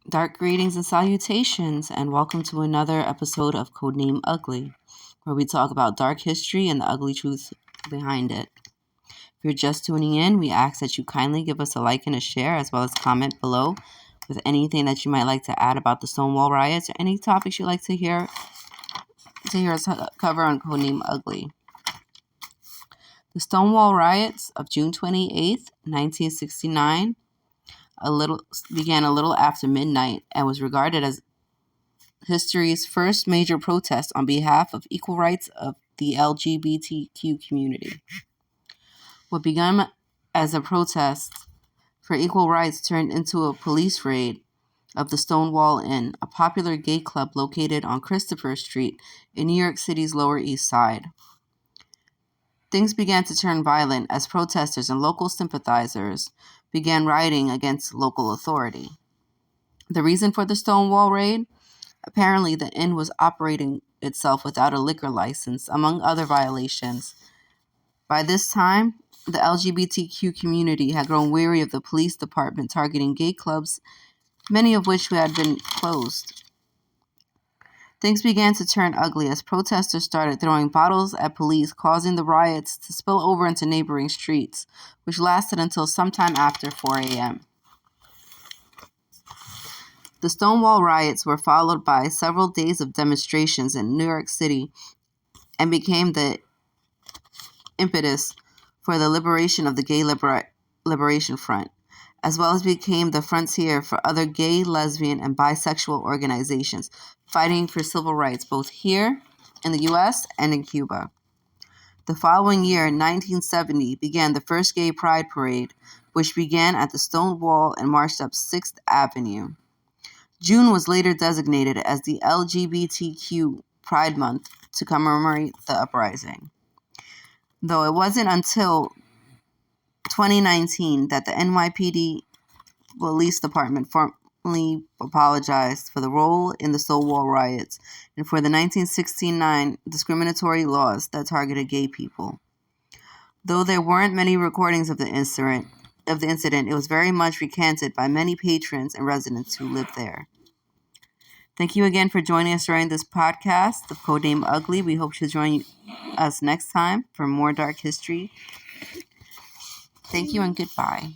Dark greetings and salutations, and welcome to another episode of Codename Ugly, where we talk about dark history and the ugly truth behind it. If you're just tuning in, we ask that you kindly give us a like and a share, as well as comment below with anything that you might like to add about the Stonewall riots or any topics you'd like to hear us cover on Codename Ugly. The Stonewall riots of June 28th, 1969, began a little after midnight and was regarded as history's first major protest on behalf of equal rights of the LGBTQ community. What began as a protest for equal rights turned into a police raid of the Stonewall Inn, a popular gay club located on Christopher Street in New York City's Lower East Side. Things began to turn violent as protesters and local sympathizers began rioting against local authority. The reason for the Stonewall raid? Apparently, the inn was operating itself without a liquor license, among other violations. By this time, the LGBTQ community had grown weary of the police department targeting gay clubs, many of which had been closed. Things began to turn ugly as protesters started throwing bottles at police, causing the riots to spill over into neighboring streets, which lasted until sometime after 4 a.m. The Stonewall riots were followed by several days of demonstrations in New York City and became the impetus for the liberation of the Gay Liberation Front, as well as became the frontier for other gay, lesbian, and bisexual organizations fighting for civil rights both here in the U.S. and in Cuba. The following year, 1970, began the first Gay Pride Parade, which began at the Stonewall and marched up 6th Avenue. June was later designated as the LGBTQ Pride Month to commemorate the uprising, though it wasn't until 2019 that the NYPD Police Department formally apologized for the role in the Stonewall riots and for the 1969 discriminatory laws that targeted gay people. Though there weren't many recordings of the incident, it was very much recanted by many patrons and residents who lived there. Thank you again for joining us during this podcast of Codename Ugly. We hope you'll join us next time for more dark history. Thank you and goodbye.